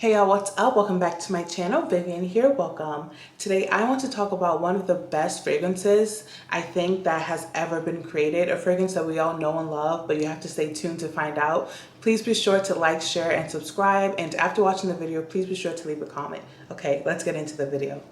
Hey y'all, what's up? Welcome back to my channel. Vivian here, welcome. Today I want to talk about one of the best fragrances I think that has ever been created, a fragrance that we all know and love, but you have to stay tuned to find out. Please be sure to like, share, and subscribe, and after watching the video, please be sure to leave a comment. Okay, let's get into the video.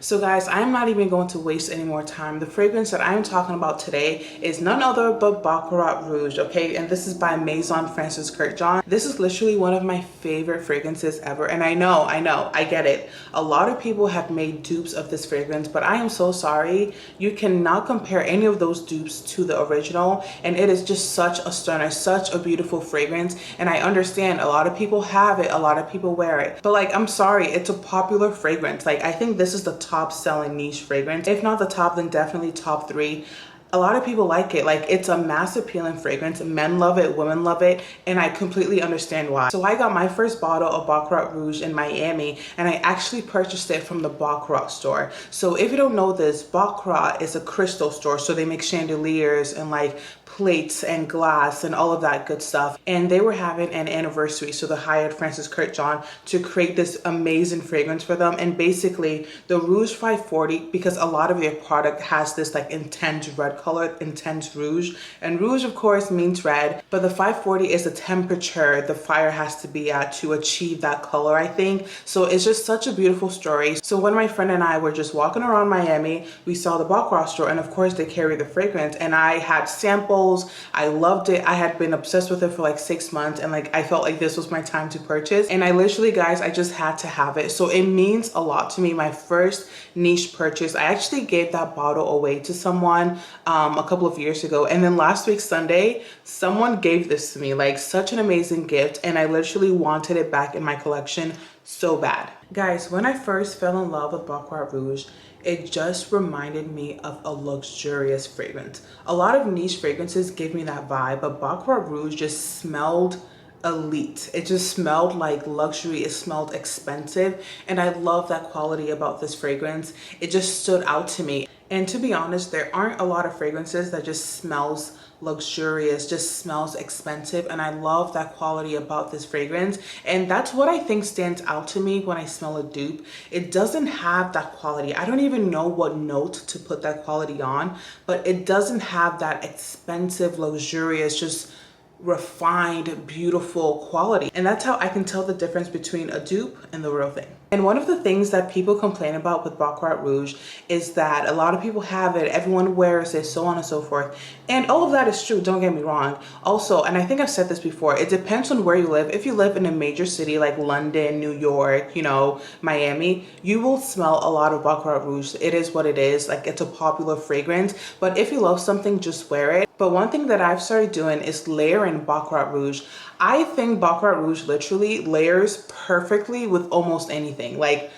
So guys, I'm not even going to waste any more time. The fragrance that I'm talking about today is none other but Baccarat Rouge, okay? And this is by Maison Francis Kurkdjian. This is literally one of my favorite fragrances ever. And I know, I get it. A lot of people have made dupes of this fragrance, but I am so sorry. You cannot compare any of those dupes to the original. And it is just such a stunner, such a beautiful fragrance. And I understand a lot of people have it, a lot of people wear it. But like, I'm sorry, it's a popular fragrance. Like, I think this is the top selling niche fragrance. If not the top, then definitely top 3. A lot of people like it. Like, it's a mass appealing fragrance. Men love it, women love it, and I completely understand why. So I got my first bottle of Baccarat Rouge in Miami, and I actually purchased it from the Baccarat store. So if you don't know this, Baccarat is a crystal store, so they make chandeliers and like plates and glass and all of that good stuff. And they were having an anniversary, so they hired Francis Kurkdjian to create this amazing fragrance for them. And basically the Rouge 540, because a lot of their product has this like intense red color, intense rouge, and rouge of course means red, but the 540 is the temperature the fire has to be at to achieve that color, I think. So it's just such a beautiful story. So when my friend and I were just walking around Miami, we saw the Baccarat store, and of course they carry the fragrance, and I had samples. I loved it. I had been obsessed with it for like 6 months, and like I felt like this was my time to purchase, and I literally, guys, I just had to have it. So it means a lot to me. My first niche purchase. I actually gave that bottle away to someone a couple of years ago, and then last week Sunday someone gave this to me, like such an amazing gift, and I literally wanted it back in my collection so bad. Guys, when I first fell in love with Baccarat Rouge, it just reminded me of a luxurious fragrance. A lot of niche fragrances give me that vibe, but Baccarat Rouge just smelled elite. It just smelled like luxury. It smelled expensive, and I love that quality about this fragrance. It just stood out to me. And to be honest, there aren't a lot of fragrances that just smells luxurious, just smells expensive, and I love that quality about this fragrance. And that's what I think stands out to me when I smell a dupe. It doesn't have that quality. I don't even know what note to put that quality on, but it doesn't have that expensive, luxurious, just refined, beautiful quality. And that's how I can tell the difference between a dupe and the real thing. And one of the things that people complain about with Baccarat Rouge is that a lot of people have it, everyone wears it, so on and so forth. And all of that is true, don't get me wrong. Also, and I think I've said this before, it depends on where you live. If you live in a major city like London, New York, you know, Miami, you will smell a lot of Baccarat Rouge. It is what it is. Like, it's a popular fragrance. But if you love something, just wear it. But one thing that I've started doing is layering Baccarat Rouge. I think Baccarat Rouge literally layers perfectly with almost anything. Like,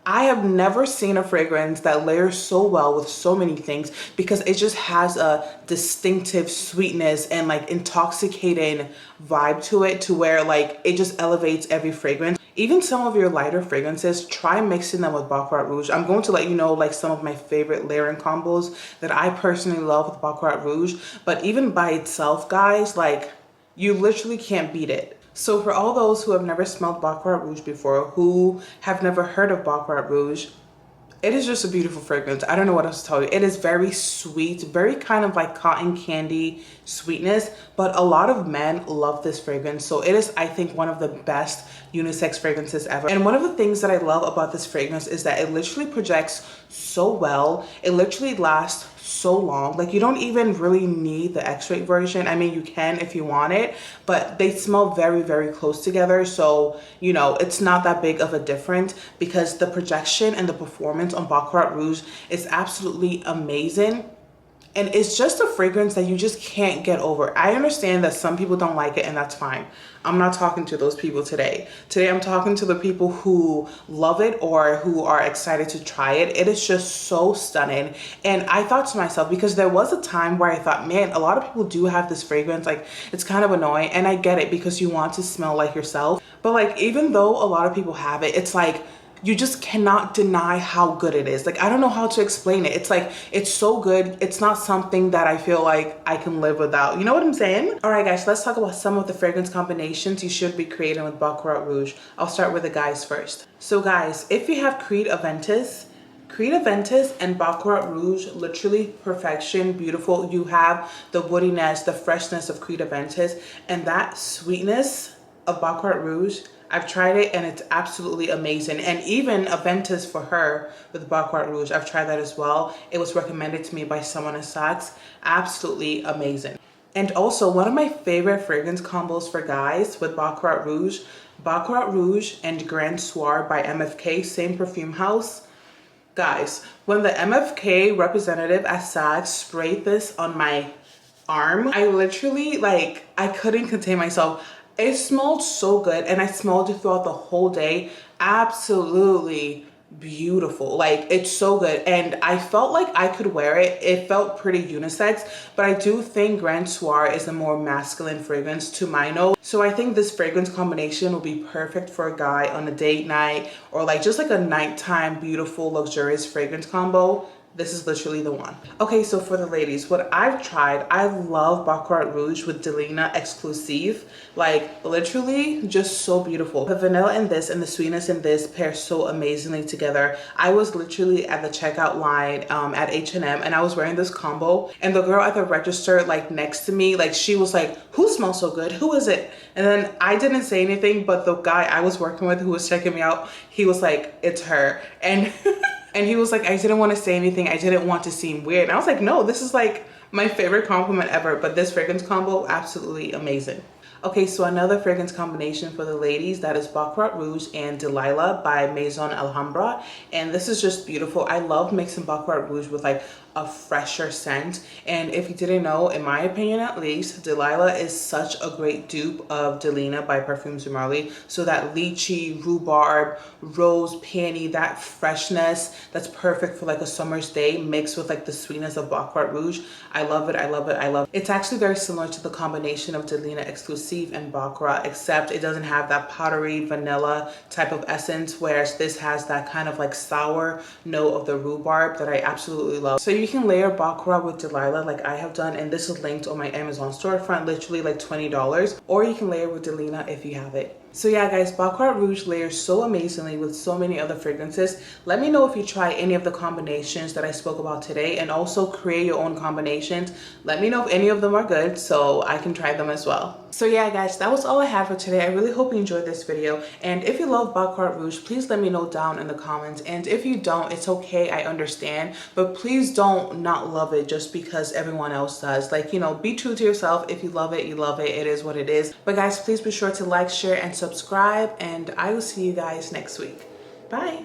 I have never seen a fragrance that layers so well with so many things, because it just has a distinctive sweetness and like intoxicating vibe to it, to where like it just elevates every fragrance. Even some of your lighter fragrances, try mixing them with Baccarat Rouge. I'm going to let you know like some of my favorite layering combos that I personally love with Baccarat Rouge. But even by itself, guys, like, you literally can't beat it. So for all those who have never smelled Baccarat Rouge before, who have never heard of Baccarat Rouge, it is just a beautiful fragrance. I don't know what else to tell you. It is very sweet, very kind of like cotton candy sweetness, but a lot of men love this fragrance. So it is, I think, one of the best unisex fragrances ever. And one of the things that I love about this fragrance is that it literally projects so well. It literally lasts so long. Like, you don't even really need the X-ray version. I mean, you can if you want it, but they smell very, very close together. So, you know, it's not that big of a difference, because the projection and the performance on Baccarat Rouge is absolutely amazing. And it's just a fragrance that you just can't get over. I understand that some people don't like it, and that's fine. I'm not talking to those people today. Today I'm talking to the people who love it or who are excited to try it. It is just so stunning. And I thought to myself, because there was a time where I thought, man, a lot of people do have this fragrance, like it's kind of annoying. And I get it, because you want to smell like yourself. But like, even though a lot of people have it, it's like, you just cannot deny how good it is. Like, I don't know how to explain it. It's like, it's so good. It's not something that I feel like I can live without. You know what I'm saying? All right, guys, let's talk about some of the fragrance combinations you should be creating with Baccarat Rouge. I'll start with the guys first. So guys, if you have Creed Aventus and Baccarat Rouge, literally perfection, beautiful. You have the woodiness, the freshness of Creed Aventus, and that sweetness of Baccarat Rouge. I've tried it and it's absolutely amazing. And even Aventus for her with Baccarat Rouge, I've tried that as well. It was recommended to me by someone at Saks. Absolutely amazing. And also one of my favorite fragrance combos for guys with Baccarat Rouge and Grand Soir by MFK, same perfume house. Guys, when the MFK representative at Saks sprayed this on my arm, I literally, like, I couldn't contain myself. It smelled so good and I smelled it throughout the whole day. Absolutely beautiful. Like, it's so good, and I felt like I could wear it. It felt pretty unisex, but I do think Grand Soir is a more masculine fragrance to my nose. So I think this fragrance combination will be perfect for a guy on a date night, or like just like a nighttime beautiful luxurious fragrance combo. This is literally the one. Okay, so for the ladies, what I've tried, I love Baccarat Rouge with Delilah Exclusive. Like, literally just so beautiful. The vanilla in this and the sweetness in this pair so amazingly together. I was literally at the checkout line at H&M, and I was wearing this combo, and the girl at the register, like next to me, like she was like, who smells so good? Who is it? And then I didn't say anything, but the guy I was working with who was checking me out, he was like, it's her. And and he was like, I didn't want to say anything. I didn't want to seem weird. And I was like, no, this is like my favorite compliment ever. But this fragrance combo, absolutely amazing. Okay, so another fragrance combination for the ladies, that is Baccarat Rouge and Delilah by Maison Alhambra. And this is just beautiful. I love mixing Baccarat Rouge with like a fresher scent. And if you didn't know, in my opinion at least, Delilah is such a great dupe of Delilah by Parfums de Marly. So that lychee, rhubarb, rose, peony, that freshness, that's perfect for like a summer's day mixed with like the sweetness of Baccarat Rouge. I love it, I love it, I love it. It's actually very similar to the combination of Delilah Exclusive and Baccarat, except it doesn't have that powdery vanilla type of essence, whereas this has that kind of like sour note of the rhubarb that I absolutely love. So you can layer Baccarat with Delilah like I have done, and this is linked on my Amazon storefront, literally like $20, or you can layer with Delilah if you have it. So yeah guys, Baccarat Rouge layers so amazingly with so many other fragrances. Let me know if you try any of the combinations that I spoke about today, and also create your own combinations. Let me know if any of them are good so I can try them as well. So yeah guys, that was all I had for today. I really hope you enjoyed this video, and if you love Baccarat Rouge, please let me know down in the comments. And if you don't, it's okay, I understand, but please don't not love it just because everyone else does. Like, you know, be true to yourself. If you love it, you love it. It is what it is. But guys, please be sure to like, share, and subscribe, and I will see you guys next week. Bye.